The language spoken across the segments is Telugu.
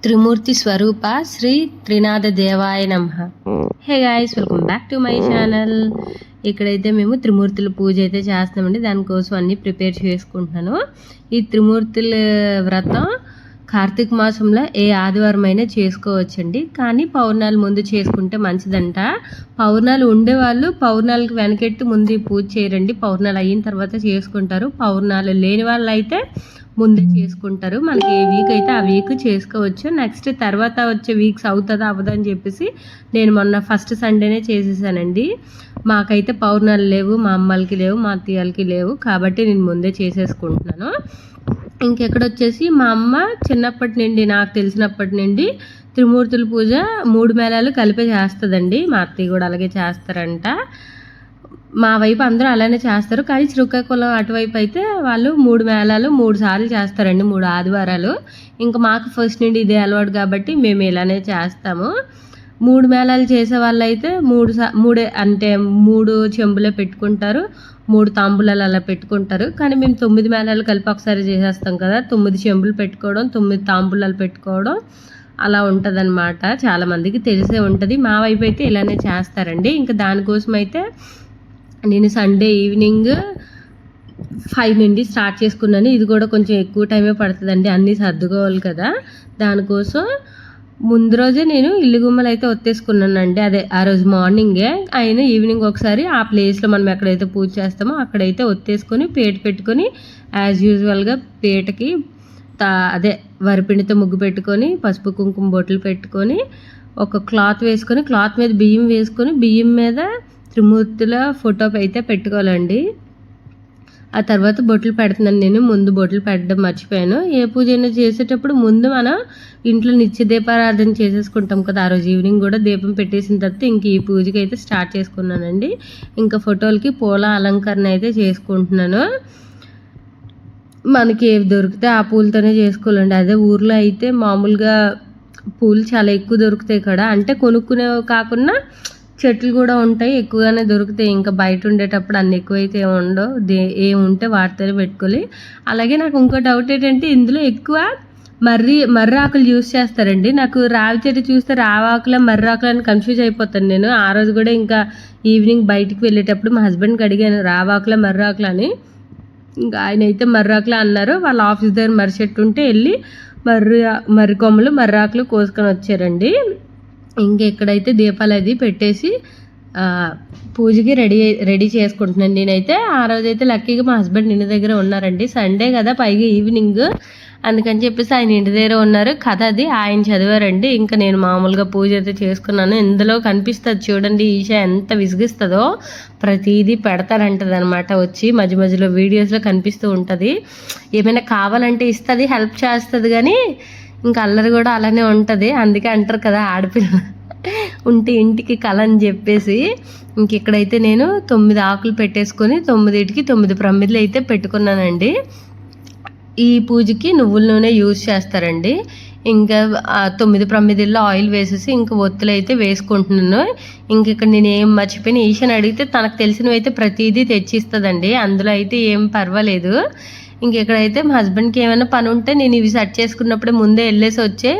త్రిమూర్తి స్వరూప శ్రీ త్రినాథ దేవాయ నమః. Hey guys, welcome back to my channel. ఇక్కడైతే మేము త్రిమూర్తుల పూజ అయితే చేస్తామండి. దానికోసం అన్నీ ప్రిపేర్ చేసుకుంటున్నాను. ఈ త్రిమూర్తుల వ్రతం కార్తీక మాసంలో ఏ ఆదివారం అయినా చేసుకోవచ్చండి. కానీ పౌర్ణాలు ముందు చేసుకుంటే మంచిదంట. పౌర్ణాలు ఉండేవాళ్ళు పౌర్ణాలకు వెనకెట్టి ముందు ఈ పూజ చేయరండి. పౌర్ణాలు అయిన తర్వాత చేసుకుంటారు. పౌర్ణాలు లేని వాళ్ళు అయితే ముందే చేసుకుంటారు. మనకి ఏ వీక్ అయితే ఆ వీక్ చేసుకోవచ్చు. నెక్స్ట్ తర్వాత వచ్చే వీక్స్ అవుతుందా అవ్వదని చెప్పేసి నేను మొన్న ఫస్ట్ సండేనే చేసేసానండి. మాకైతే పౌర్ణాలు లేవు, మా అమ్మలకి లేవు, మా అత్తయ్యలకి లేవు, కాబట్టి నేను ముందే చేసేసుకుంటున్నాను. ఇంకెక్కడొచ్చేసి మా అమ్మ చిన్నప్పటి నుండి, నాకు తెలిసినప్పటి నుండి త్రిమూర్తుల పూజ 3 మేళాలు కలిపి చేస్తుందండి. మా అత్తయ్య కూడా అలాగే చేస్తారంట. మా వైపు అందరూ అలానే చేస్తారు. కానీ శ్రీకాకుళం అటువైపు అయితే వాళ్ళు 3 మేళాలు 3 సార్లు చేస్తారండి, 3 ఆదివారాలు. ఇంకా మాకు ఫస్ట్ నుండి ఇదే అలవాటు కాబట్టి మేము ఇలానే చేస్తాము. 3 మేళాలు చేసే వాళ్ళు అయితే 3 అంటే 3 చెంబులే పెట్టుకుంటారు, 3 తాంబూలాలు అలా పెట్టుకుంటారు. కానీ మేము 9 మేళాలు కలిపి ఒకసారి చేసేస్తాం కదా, 9 చెంబులు పెట్టుకోవడం, 9 తాంబూలాలు పెట్టుకోవడం అలా ఉంటుంది అనమాట. చాలామందికి తెలిసే ఉంటుంది. మా వైపు అయితే ఇలానే చేస్తారండి. ఇంకా దానికోసం అయితే నేను సండే ఈవినింగ్ 5 నుండి స్టార్ట్ చేసుకున్నాను. ఇది కూడా కొంచెం ఎక్కువ టైమే పడుతుందండి, అన్నీ సర్దుకోవాలి కదా. దానికోసం ముందు రోజే నేను ఇల్లు గుమ్మలు అయితే ఒత్తేసుకున్నానండి. అదే ఆ రోజు మార్నింగే. అయినా ఈవినింగ్ ఒకసారి ఆ ప్లేస్లో మనం ఎక్కడైతే పూజ చేస్తామో అక్కడైతే ఒత్తేసుకొని పీట పెట్టుకొని యాజ్ యూజువల్గా పీటకి అదే వరిపిండితో ముగ్గు పెట్టుకొని పసుపు కుంకుమ బొట్లు పెట్టుకొని ఒక క్లాత్ వేసుకొని, క్లాత్ మీద బియ్యం వేసుకొని, బియ్యం మీద త్రిమూర్తుల ఫోటో అయితే పెట్టుకోవాలండి. ఆ తర్వాత బొట్లు పెడుతున్నాను నేను. ముందు బొట్లు పెట్టడం మర్చిపోయాను. ఏ పూజ అయినా చేసేటప్పుడు ముందు మనం ఇంట్లో నిత్య దీపారాధన చేసేసుకుంటాం కదా, ఆ రోజు ఈవినింగ్ కూడా దీపం పెట్టేసిన తర్వాత ఇంక ఈ పూజకి అయితే స్టార్ట్ చేసుకున్నానండి. ఇంకా ఫోటోలకి పూల అలంకరణ అయితే చేసుకుంటున్నాను. మనకి ఏవి దొరికితే ఆ పూలతోనే చేసుకోవాలండి. అదే ఊర్లో అయితే మామూలుగా పూలు చాలా ఎక్కువ దొరుకుతాయి కదా, అంటే కొనుక్కునేవి కాకుండా చెట్లు కూడా ఉంటాయి, ఎక్కువగానే దొరుకుతాయి. ఇంకా బయట ఉండేటప్పుడు అన్ని ఎక్కువైతే ఏమి ఉండవు, ఏముంటే వాటితోనే పెట్టుకోవాలి. అలాగే నాకు ఇంకో డౌట్ ఏంటంటే ఇందులో ఎక్కువ మర్రి ఆకులు యూస్ చేస్తారండి. నాకు రావి చెట్టు చూస్తే రావాకుల మర్రి ఆకులు అని కన్ఫ్యూజ్ అయిపోతాను నేను. ఆ రోజు కూడా ఇంకా ఈవినింగ్ బయటికి వెళ్ళేటప్పుడు మా హస్బెండ్కి అడిగాను రావాకుల మర్రి ఆకులు అని. ఇంకా ఆయన అయితే మర్రాకులు అన్నారు. వాళ్ళ ఆఫీస్ దగ్గర మర్రి చెట్టు ఉంటే వెళ్ళి మర్రి కొమ్మలు మర్రాకులు కోసుకొని వచ్చారండి. ఇంకెక్కడైతే దీపాలు అది పెట్టేసి పూజకి రెడీ చేసుకుంటున్నాను. నేనైతే ఆ రోజైతే లక్కీగా మా హస్బెండ్ ఇంటి దగ్గర ఉన్నారండి. సండే కదా, పైగా ఈవినింగ్, అందుకని చెప్పేసి ఆయన ఇంటి దగ్గర ఉన్నారు. కథ అది ఆయన చదివారండి. ఇంకా నేను మామూలుగా పూజ అయితే చేసుకున్నాను. ఇందులో కనిపిస్తుంది చూడండి, ఈషా ఎంత విసిగిస్తుందో, ప్రతిదీ పెడతారంటది అనమాట. వచ్చి మధ్య మధ్యలో వీడియోస్లో కనిపిస్తూ ఉంటుంది. ఏమైనా కావాలంటే ఇస్తుంది, హెల్ప్ చేస్తుంది. కానీ ఇంకా అల్లరి కూడా అలానే ఉంటుంది. అందుకే అంటారు కదా ఆడపిల్ల ఉంటే ఇంటికి కళ అని చెప్పేసి. ఇంక ఇక్కడైతే నేను 9 ఆకులు పెట్టేసుకొని 9టికి 9 ప్రమిదలు అయితే పెట్టుకున్నానండి. ఈ పూజకి నువ్వుల నూనె యూజ్ చేస్తారండి. ఇంకా 9 ప్రమిదల్లో ఆయిల్ వేసేసి ఇంకా ఒత్తులు అయితే వేసుకుంటున్నాను. ఇంక ఇక్కడ నేను ఏం మర్చిపోయినా ఈశాన్ అడిగితే తనకు తెలిసినవి అయితే ప్రతిదీ తెచ్చిస్తుందండి. అందులో అయితే ఏం పర్వాలేదు. ఇంకెక్కడైతే మా హస్బెండ్కి ఏమైనా పని ఉంటే నేను ఇవి సెట్ చేసుకున్నప్పుడే ముందే వెళ్ళేసి వచ్చే,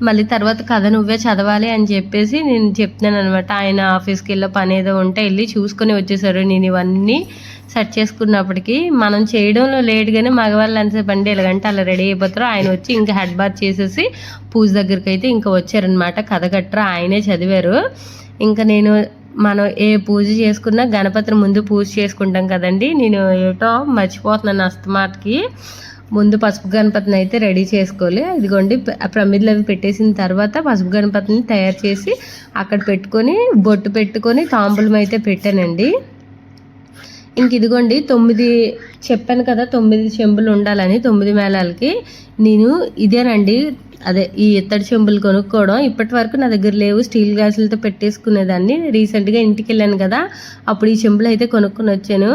మళ్ళీ తర్వాత కథ నువ్వే చదవాలి అని చెప్పేసి నేను చెప్తున్నాను అనమాట. ఆయన ఆఫీస్కి వెళ్ళే పని ఏదో ఉంటే వెళ్ళి చూసుకొని వచ్చేసారు. నేను ఇవన్నీ సెట్ చేసుకున్నప్పటికీ మనం చేయడంలో లేట్గానే మగవాళ్ళు ఎంతసేపు అండి ఎలాగంటే అలా రెడీ అయిపోతారు. ఆయన వచ్చి ఇంకా హెడ్ బాత్ చేసేసి పూజ దగ్గరికి అయితే ఇంకా వచ్చారనమాట. కథ గట్రా ఆయనే చదివారు. ఇంకా నేను మనం ఏ పూజ చేసుకున్నా గణపతిని ముందు పూజ చేసుకుంటాం కదండి. నేను ఏటో మర్చిపోతున్నాను అస్తమాటికి. ముందు పసుపు గణపతిని అయితే రెడీ చేసుకోవాలి. ఇదిగోండి ప్రమిదలు అవి పెట్టేసిన తర్వాత పసుపు గణపతిని తయారు చేసి అక్కడ పెట్టుకొని బొట్టు పెట్టుకొని తాంబూలం అయితే పెట్టానండి. ఇంక ఇదిగోండి 9 చెప్పాను కదా, 9 చెంబులు ఉండాలని 9 మేళాలకి. నేను ఇదేనండి, అదే ఈ ఇత్తడి చెంబులు కొనుక్కోవడం. ఇప్పటి వరకు నా దగ్గర లేవు, స్టీల్ గ్లాసులతో పెట్టేసుకునేదాన్ని. రీసెంట్గా ఇంటికి వెళ్ళాను కదా, అప్పుడు ఈ చెంబులు అయితే కొనుక్కొని వచ్చాను.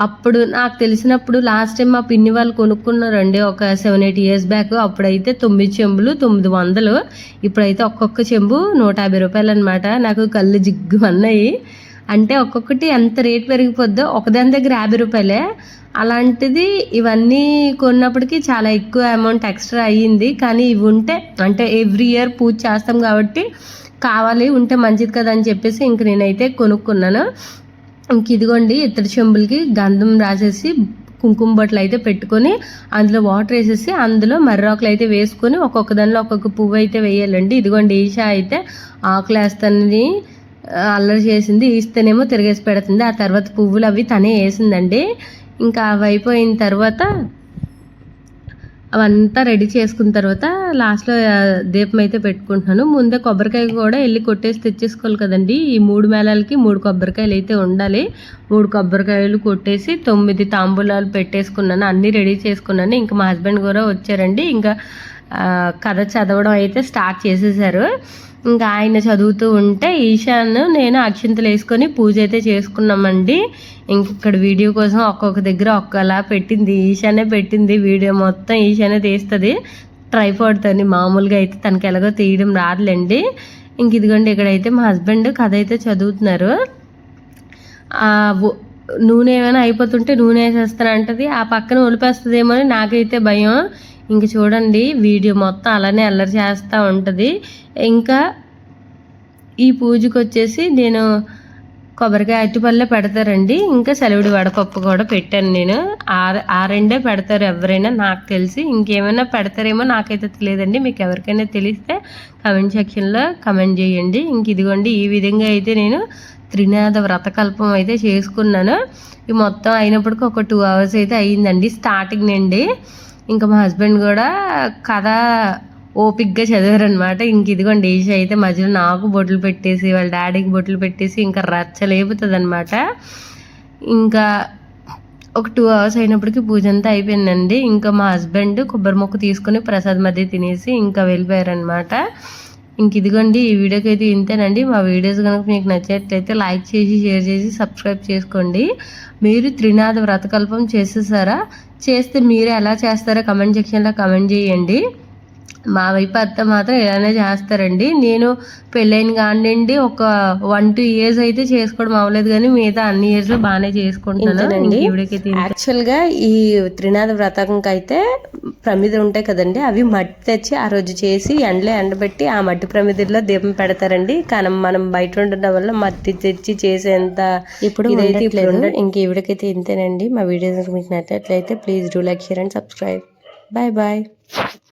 అప్పుడు నాకు తెలిసినప్పుడు లాస్ట్ టైం మా పిన్ని వాళ్ళు కొనుక్కున్నారండి, ఒక 7-8 ఇయర్స్ బ్యాక్. అప్పుడైతే 9 చెంబులు 900. ఇప్పుడైతే ఒక్కొక్క చెంబు 150 రూపాయలు అనమాట. నాకు కళ్ళు జిగ్గు అన్నాయి. అంటే ఒక్కొక్కటి ఎంత రేట్ పెరిగిపోద్దో, ఒకదాని దగ్గర 50 రూపాయలే, అలాంటిది ఇవన్నీ కొన్నప్పటికీ చాలా ఎక్కువ అమౌంట్ ఎక్స్ట్రా అయ్యింది. కానీ ఇవి ఉంటే అంటే ఎవ్రీ ఇయర్ పూజ చేస్తాం కాబట్టి కావాలి ఉంటే మంచిది కదా అని చెప్పేసి ఇంక నేనైతే కొనుక్కున్నాను. ఇంక ఇదిగోండి ఇత్తడి చెంబులకి గంధం రాసేసి కుంకుమ బొట్లు అయితే పెట్టుకొని అందులో వాటర్ వేసేసి అందులో మర్రాకులు అయితే వేసుకొని ఒక్కొక్క దానిలో ఒక్కొక్క పువ్వు అయితే వేయాలండి. ఇదిగోండి ఈషా అయితే ఆకులు వేస్తానని అల్లరి చేసింది, ఈస్తేనేమో తిరిగేసి పెడుతుంది. ఆ తర్వాత పువ్వులు అవి తనే వేసిందండి. ఇంకా అవి అయిపోయిన తర్వాత అవంతా రెడీ చేసుకున్న తర్వాత లాస్ట్లో దీపం అయితే పెట్టుకుంటున్నాను. ముందే కొబ్బరికాయ కూడా వెళ్ళి కొట్టేసి తెచ్చేసుకోవాలి కదండి. ఈ 3 మేళాలకి 3 కొబ్బరికాయలు అయితే ఉండాలి. 3 కొబ్బరికాయలు కొట్టేసి 9 తాంబూలాలు పెట్టేసుకున్నాను, అన్నీ రెడీ చేసుకున్నాను. ఇంకా మా హస్బెండ్ కూడా వచ్చారండి. ఇంకా కథ చదవడం అయితే స్టార్ట్ చేసేసారు. ఇంకా ఆయన చదువుతూ ఉంటే ఈశాను నేను అక్షింతలు వేసుకొని పూజ అయితే చేసుకున్నామండి. ఇంక ఇక్కడ వీడియో కోసం ఒక్కొక్క దగ్గర ఒక్కలా పెట్టింది, ఈశానే పెట్టింది. వీడియో మొత్తం ఈశానే తీస్తుంది ట్రైపాడ్తోని. మామూలుగా అయితే తనకి ఎలాగో తీయడం రాదులేండి. ఇంక ఇదిగోండి ఇక్కడైతే మా హస్బెండ్ కథ అయితే చదువుతున్నారు. నూనె ఏమైనా అయిపోతుంటే నూనె వేసేస్తానంటది, ఆ పక్కన ఒలిపేస్తుందేమో అని నాకైతే భయం. ఇంక చూడండి వీడియో మొత్తం అలానే అల్లరి చేస్తూ ఉంటుంది. ఇంకా ఈ పూజకి వచ్చేసి నేను కొబ్బరికాయ అరటిపళ్ళే పెడతారండి. ఇంకా సెలవుడి వడపప్పు కూడా పెట్టాను నేను. ఆ రెండే పెడతారు ఎవరైనా నాకు తెలిసి. ఇంకేమైనా పెడతారేమో నాకైతే తెలియదండి. మీకు ఎవరికైనా తెలిస్తే కమెంట్ సెక్షన్లో కమెంట్ చేయండి. ఇంక ఇదిగోండి ఈ విధంగా అయితే నేను త్రినాద వ్రతకల్పం అయితే చేసుకున్నాను. ఈ మొత్తం అయినప్పటికీ ఒక 2 hours అయితే అయ్యిందండి స్టార్టింగ్ నుండి. ఇంకా మా హస్బెండ్ కూడా కథ ఓపిక్గా చదివారనమాట. ఇంక ఇదిగోండి ఈషా అయితే మధ్యలో నాకు బొట్లు పెట్టేసి వాళ్ళ డాడీకి బొట్లు పెట్టేసి ఇంకా రచ్చలేపుతుంది అనమాట. ఇంకా ఒక 2 hours అయినప్పటికీ పూజ అంతా అయిపోయిందండి. ఇంకా మా హస్బెండ్ కొబ్బరి మొక్క తీసుకొని ప్రసాద్ మధ్య తినేసి ఇంకా వెళ్ళిపోయారనమాట. ఇంక ఇదిగోండి ఈ వీడియోకి అయితే ఇంతేనండి. మా వీడియోస్ కనుక మీకు నచ్చినట్లయితే లైక్ చేసి షేర్ చేసి సబ్స్క్రైబ్ చేసుకోండి. మీరు త్రినాద వ్రతకల్పం చేసేసారా? చేస్తే మీరు ఎలా చేస్తారో కమెంట్ సెక్షన్లో కమెంట్ చేయండి. మా వైపు అత్త మాత్రం ఇలానే చేస్తారండి. నేను పెళ్ళైన కానివ్వండి ఒక 1-2 years అయితే చేసుకోవడం అవ్వలేదు, కానీ మిగతా అన్ని ఇయర్స్ బాగానే చేసుకుంటానండి. యాక్చువల్గా ఈ త్రినాద వ్రతంకి అయితే ప్రమిదలు ఉంటాయి కదండి, అవి మట్టి తెచ్చి ఆ రోజు చేసి ఎండబెట్టి ఆ మట్టి ప్రమిదల్లో దీపం పెడతారండి. కానీ మనం బయట ఉండడం వల్ల మట్టి తెచ్చి చేసేంత ఇప్పుడు ఇదైతే ఇప్పుడు ఇంక ఈవిడకైతే ఇంతేనండి. మా వీడియోస్ మీకు నచ్చినట్లయితే please do like, share and subscribe. Bye bye.